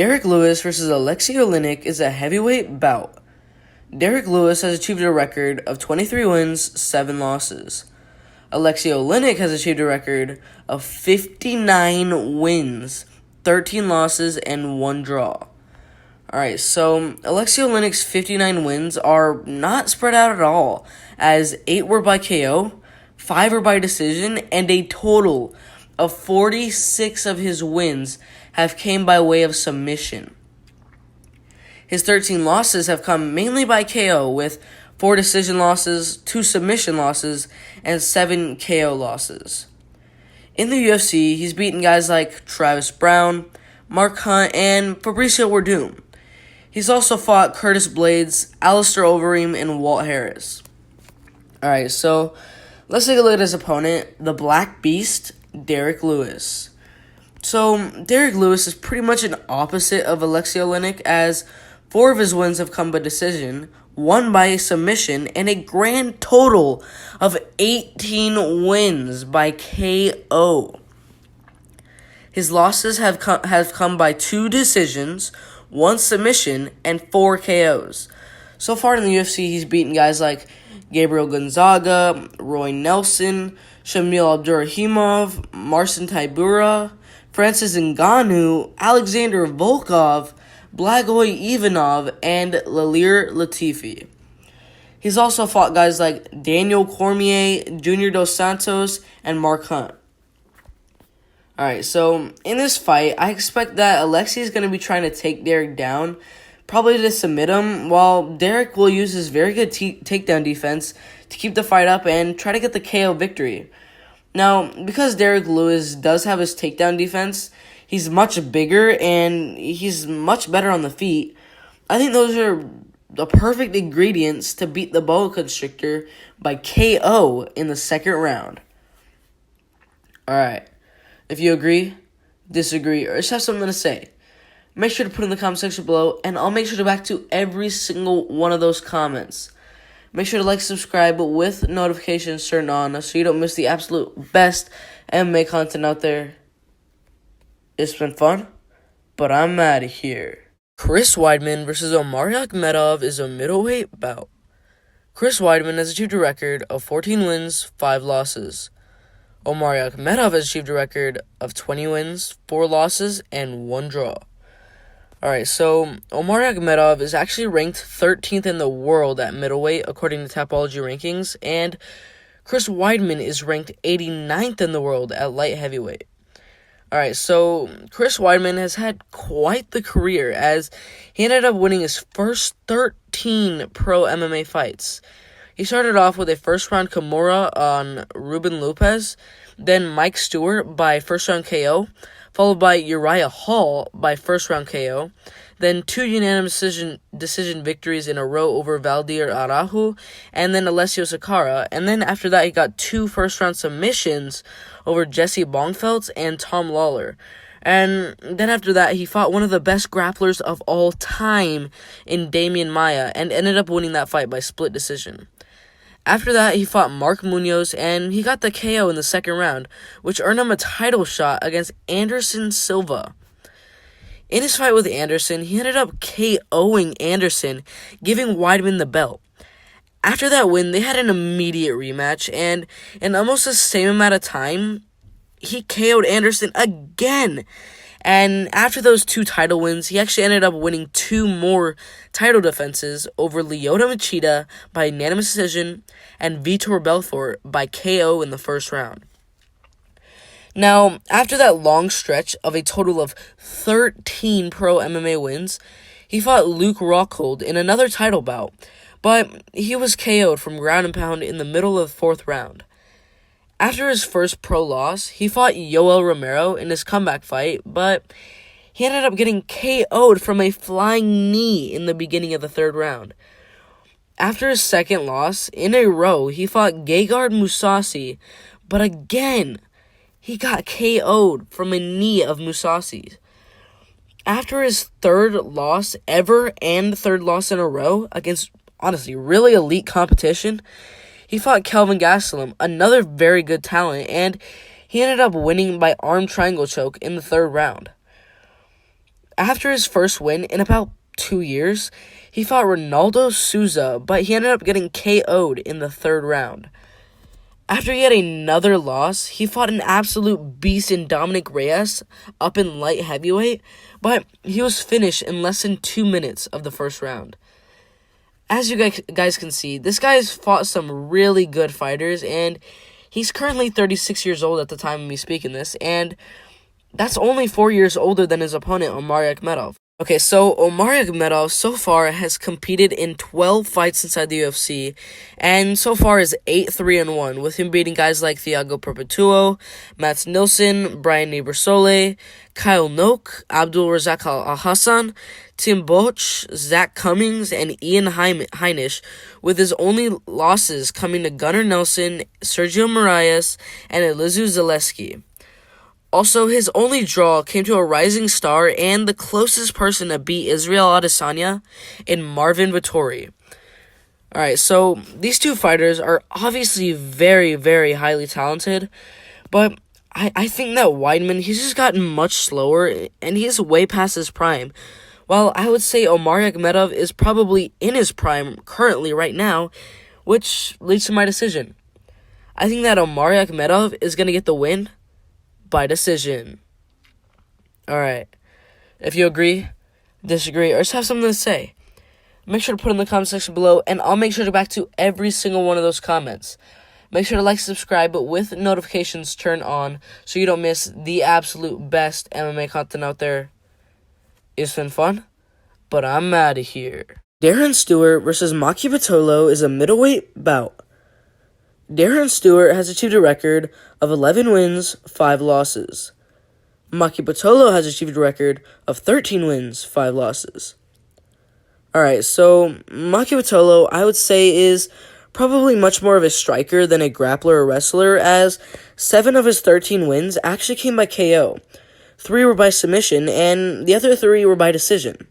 Derek Lewis versus Alexei Oleinik is a heavyweight bout. Derek Lewis has achieved a record of 23 wins, 7 losses. Alexei Oleinik has achieved a record of 59 wins, 13 losses, and 1 draw. Alright, so Alexei Oleinik's 59 wins are not spread out at all, as 8 were by KO, 5 were by decision, and a total of 46 of his wins have came by way of submission. His 13 losses have come mainly by KO, with 4 decision losses, 2 submission losses, and 7 KO losses. In the UFC, he's beaten guys like Travis Brown, Mark Hunt, and Fabricio Werdum. He's also fought Curtis Blades, Alistair Overeem, and Walt Harris. Alright, so let's take a look at his opponent, the Black Beast, Derek Lewis. So, Derek Lewis is pretty much an opposite of Alexei Oleinik, as 4 of his wins have come by decision, 1 by submission, and a grand total of 18 wins by KO. His losses have come by 2 decisions, 1 submission, and 4 KOs. So far in the UFC, he's beaten guys like Gabriel Gonzaga, Roy Nelson, Shamil Abdurrahimov, Marcin Tybura, Francis Ngannou, Alexander Volkov, Blagoy Ivanov, and Lalir Latifi. He's also fought guys like Daniel Cormier, Junior Dos Santos, and Mark Hunt. Alright, so in this fight, I expect that Alexei is going to be trying to take Derek down, probably to submit him, while Derek will use his very good takedown defense to keep the fight up and try to get the KO victory. Now, because Derek Lewis does have his takedown defense, he's much bigger and he's much better on the feet. I think those are the perfect ingredients to beat the boa constrictor by KO in the second round. Alright, if you agree, disagree, or just have something to say, make sure to put in the comment section below, and I'll make sure to back to every single one of those comments. Make sure to like, subscribe with notifications turned on so you don't miss the absolute best MMA content out there. It's been fun, but I'm out of here. Chris Weidman versus Omar Magomedov is a middleweight bout. Chris Weidman has achieved a record of 14 wins, 5 losses. Omar Magomedov has achieved a record of 20 wins, 4 losses, and 1 draw. Alright, so Omar Magomedov is actually ranked 13th in the world at middleweight according to Tapology rankings, and Chris Weidman is ranked 89th in the world at light heavyweight. Alright, so Chris Weidman has had quite the career, as he ended up winning his first 13 pro MMA fights. He started off with a first-round Kimura on Ruben Lopez, then Mike Stewart by first-round KO, followed by Uriah Hall by first-round KO, then 2 unanimous decision victories in a row over Valdir Araujo, and then Alessio Sakara, and then after that he got 2 first-round submissions over Jesse Bongfeldt and Tom Lawler. And then after that, he fought one of the best grapplers of all time in Damian Maia, and ended up winning that fight by split decision. After that, he fought Mark Munoz, and he got the KO in the second round, which earned him a title shot against Anderson Silva. In his fight with Anderson, he ended up KOing Anderson, giving Weidman the belt. After that win, they had an immediate rematch, and in almost the same amount of time, he KO'd Anderson again. And after those 2 title wins, he actually ended up winning 2 more title defenses over Lyoto Machida by unanimous decision and Vitor Belfort by KO in the first round. Now, after that long stretch of a total of 13 pro MMA wins, he fought Luke Rockhold in another title bout, but he was KO'd from ground and pound in the middle of the 4th round. After his first pro loss, he fought Yoel Romero in his comeback fight, but he ended up getting KO'd from a flying knee in the beginning of the 3rd round. After his second loss in a row, he fought Gegard Mousasi, but again, he got KO'd from a knee of Mousasi. After his 3rd loss ever and 3rd loss in a row against, honestly, really elite competition, he fought Kelvin Gastelum, another very good talent, and he ended up winning by arm triangle choke in the 3rd round. after his first win in about 2 years, he fought Ronaldo Souza, but he ended up getting KO'd in the third round. After he had another loss, he fought an absolute beast in Dominic Reyes up in light heavyweight, but he was finished in less than 2 minutes of the first round. As you guys can see, this guy has fought some really good fighters, and he's currently 36 years old at the time of me speaking this, and that's only 4 years older than his opponent, Omar Magomedov. Okay, so Omar Magomedov so far has competed in 12 fights inside the UFC, and so far is 8-3-1, with him beating guys like Thiago Potolo, Mats Nilsson, Brian Neighbor-Solé, Kyle Noak, Abdul Razak Al-Hassan, Tim Boch, Zach Cummings, and Ian Heinisch, with his only losses coming to Gunnar Nelson, Sergio Moraes, and Elizu Zaleski. Also, his only draw came to a rising star and the closest person to beat Israel Adesanya in Marvin Vettori. Alright, so these two fighters are obviously very, very highly talented, but I think that Weidman, he's just gotten much slower, and he's way past his prime. While I would say Omar Magomedov is probably in his prime currently right now, which leads to my decision. I think that Omar Magomedov is going to get the win by decision. Alright. If you agree, disagree, or just have something to say, make sure to put it in the comment section below, and I'll make sure to back to every single one of those comments. Make sure to like, subscribe, but with notifications turned on so you don't miss the absolute best MMA content out there. It's been fun, but I'm out of here. Darren Stewart versus Maki Potolo is a middleweight bout. Darren Stewart has achieved a record of 11 wins, 5 losses. Maki Potolo has achieved a record of 13 wins, 5 losses. Alright, so Maki Potolo, I would say, is probably much more of a striker than a grappler or wrestler, as 7 of his 13 wins actually came by KO. 3 were by submission, and the other 3 were by decision.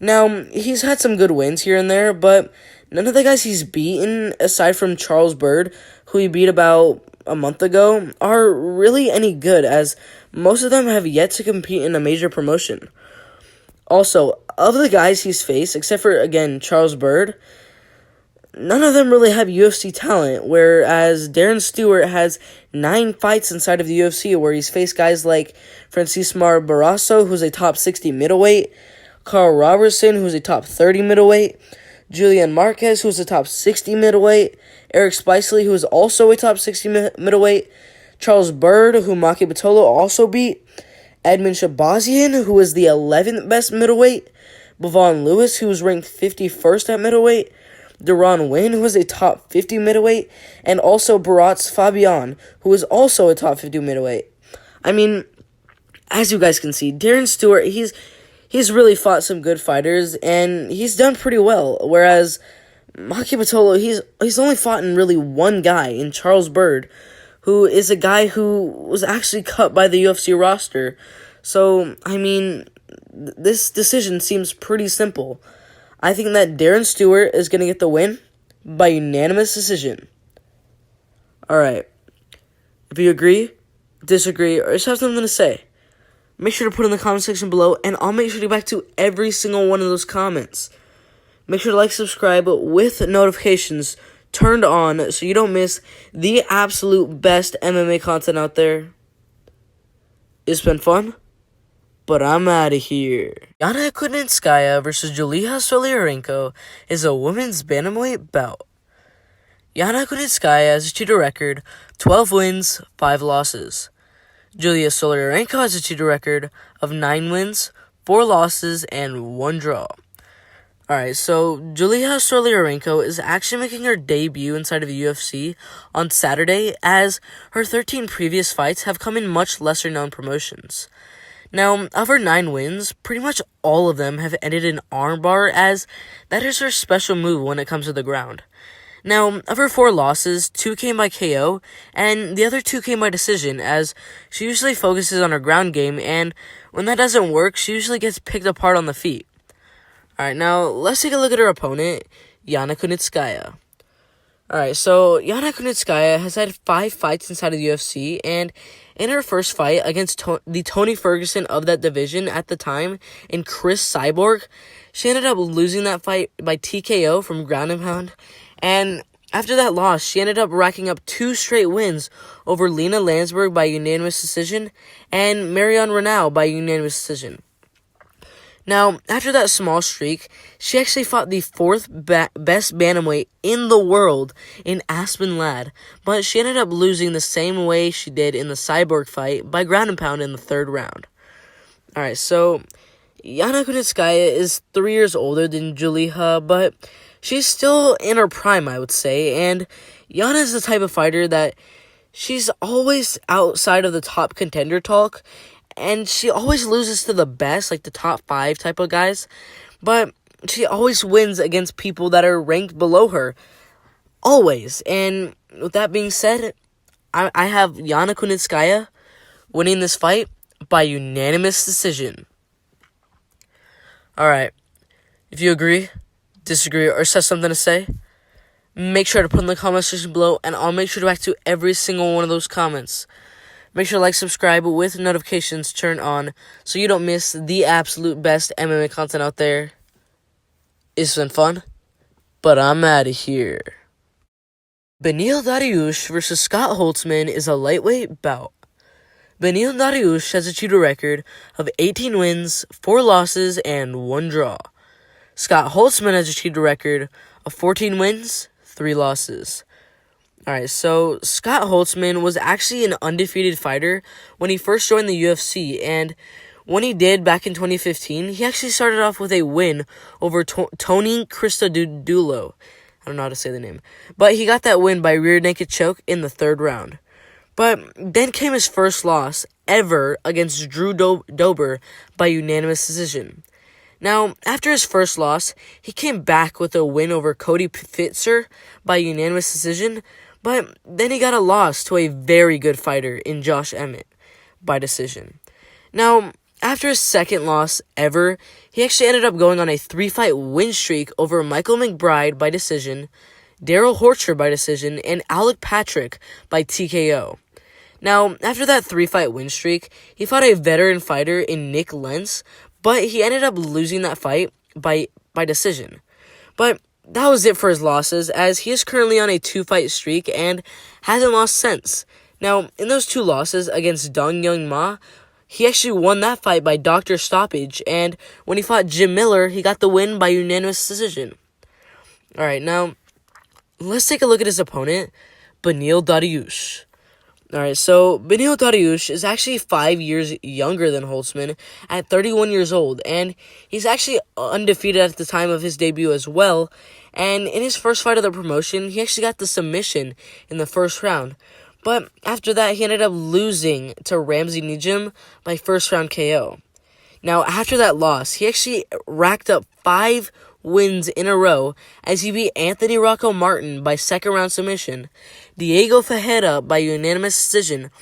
Now, he's had some good wins here and there, but none of the guys he's beaten, aside from Charles Byrd, who he beat about a month ago, are really any good, as most of them have yet to compete in a major promotion. Also, of the guys he's faced, except for, again, Charles Byrd, none of them really have UFC talent, whereas Darren Stewart has 9 fights inside of the UFC, where he's faced guys like Francismar Barrasso, who's a top 60 middleweight, Carl Robertson, who's a top 30 middleweight, Julian Marquez, who's a top 60 middleweight, Eric Spicely, who is also a top 60 middleweight, Charles Byrd, who Maki Potolo also beat, Edmund Shabazian, who is the 11th best middleweight, Bavon Lewis, who was ranked 51st at middleweight, Deron Wynn, who is a top 50 middleweight, and also Barats Fabian, who is also a top 50 middleweight. I mean, as you guys can see, Darren Stewart, he's really fought some good fighters, and he's done pretty well, whereas Maki Potolo, he's only fought in really one guy, in Charles Byrd, who is a guy who was actually cut by the UFC roster. So, I mean, this decision seems pretty simple. I think that Darren Stewart is going to get the win by unanimous decision. Alright, if you agree, disagree, or just have something to say, make sure to put it in the comment section below, and I'll make sure to get back to every single one of those comments. Make sure to like, subscribe with notifications turned on so you don't miss the absolute best MMA content out there. It's been fun, but I'm out of here. Yana Kunitskaya versus Julia Soliarenko is a women's bantamweight bout. Yana Kunitskaya has achieved a record 12 wins, 5 losses. Julia Soliarenko has achieved a record of 9 wins, 4 losses, and 1 draw. Alright, so Julia Soliarenko is actually making her debut inside of the UFC on Saturday, as her 13 previous fights have come in much lesser known promotions. Now, of her 9 wins, pretty much all of them have ended in armbar, as that is her special move when it comes to the ground. Now, of her 4 losses, 2 came by KO, and the other 2 came by decision, as she usually focuses on her ground game, and when that doesn't work, she usually gets picked apart on the feet. Alright, now, let's take a look at her opponent, Yana Kunitskaya. Alright, so Yana Kunitskaya has had 5 fights inside of the UFC, and In her first fight against the Tony Ferguson of that division at the time, and Chris Cyborg, she ended up losing that fight by TKO from ground and pound. And after that loss, she ended up racking up 2 straight wins over Lena Landsberg by unanimous decision and Marion Renaud by unanimous decision. Now, after that small streak, she actually fought the 4th best bantamweight in the world in Aspen Ladd, but she ended up losing the same way she did in the Cyborg fight by ground and pound in the 3rd round. Alright, so Yana Kunitskaya is 3 years older than Juliha, but she's still in her prime, I would say, and Yana is the type of fighter that she's always outside of the top contender talk, and she always loses to the best, like the top 5 type of guys. But she always wins against people that are ranked below her. Always. And with that being said, I have Yana Kunitskaya winning this fight by unanimous decision. Alright. If you agree, disagree, or have something to say, make sure to put in the comment section below, and I'll make sure to react to every single one of those comments. Make sure to like, subscribe with notifications turned on so you don't miss the absolute best MMA content out there. It's been fun, but I'm out of here. Beneil Dariush versus Scott Holtzman is a lightweight bout. Beneil Dariush has achieved a record of 18 wins, 4 losses, and 1 draw. Scott Holtzman has achieved a record of 14 wins, 3 losses. Alright, so Scott Holtzman was actually an undefeated fighter when he first joined the UFC, and when he did back in 2015, he actually started off with a win over Tony Christodoulou. I don't know how to say the name. But he got that win by rear naked choke in the 3rd round. But then came his first loss ever against Drew Dober by unanimous decision. Now, after his first loss, he came back with a win over Cody Fitzer by unanimous decision, but then he got a loss to a very good fighter in Josh Emmett by decision. Now, after his second loss ever, he actually ended up going on a 3-fight win streak over Michael McBride by decision, Daryl Horcher by decision, and Alec Patrick by TKO. Now, after that 3-fight win streak, he fought a veteran fighter in Nick Lentz, but he ended up losing that fight by decision. But that was it for his losses, as he is currently on a 2-fight streak and hasn't lost since. Now, in those 2 losses against Dong Young Ma, he actually won that fight by doctor stoppage, and when he fought Jim Miller, he got the win by unanimous decision. Alright, now, let's take a look at his opponent, Beneil Dariush. Alright, so Beneil Dariush is actually 5 years younger than Holtzman at 31 years old, and he's actually undefeated at the time of his debut as well, and in his first fight of the promotion, he actually got the submission in the 1st round, but after that, he ended up losing to Ramsey Nijem by 1st round KO. Now, after that loss, he actually racked up 5 wins in a row as he beat Anthony Rocco Martin by 2nd round submission, Diego Ferreira by unanimous decision,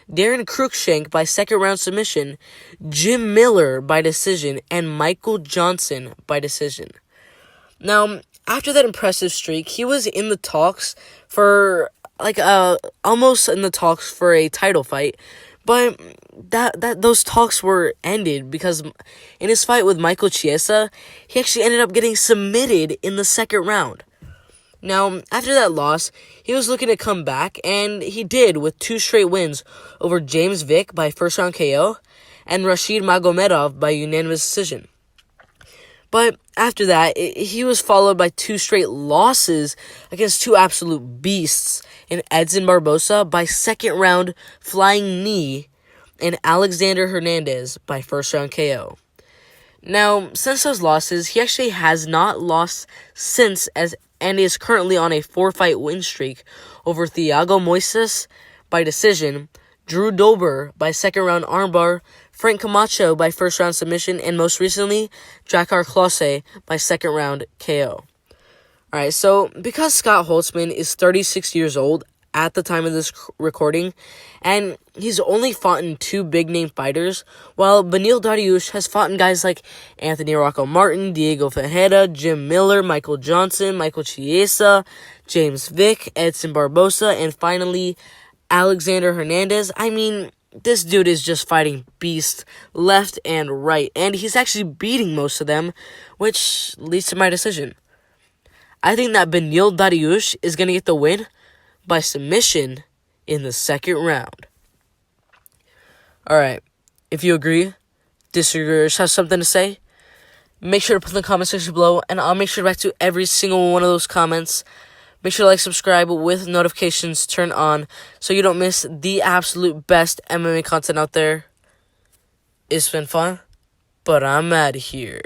Darren Cruikshank by 2nd round submission, Jim Miller by decision, and Michael Johnson by decision. Now, after that impressive streak, he was in the talks for almost in the talks for a title fight, but those talks were ended because in his fight with Michael Chiesa, he actually ended up getting submitted in the 2nd round. Now, after that loss, he was looking to come back, and he did with 2 straight wins over James Vick by 1st round KO and Rashid Magomedov by unanimous decision. But after that, he was followed by 2 straight losses against 2 absolute beasts in Edson Barbosa by 2nd round flying knee and Alexander Hernandez by 1st round KO. Now, since those losses, he actually has not lost since and is currently on a 4-fight win streak over Thiago Moises by decision, Drew Dober by 2nd round armbar, Frank Camacho by 1st round submission, and most recently, Drakkar Klose by 2nd round KO. Alright, so because Scott Holtzman is 36 years old at the time of this recording, and he's only fought in 2 big-name fighters, while Beneil Dariush has fought in guys like Anthony Rocco Martin, Diego Ferreira, Jim Miller, Michael Johnson, Michael Chiesa, James Vick, Edson Barbosa, and finally, Alexander Hernandez. I mean, this dude is just fighting beasts left and right, and he's actually beating most of them, which leads to my decision. I think that Beneil Dariush is going to get the win by submission in the second round. Alright, if you agree, disagree, or just have something to say, make sure to put in the comment section below, and I'll make sure to back to every single one of those comments. Make sure to like, subscribe with notifications turned on so you don't miss the absolute best MMA content out there. It's been fun, but I'm out of here.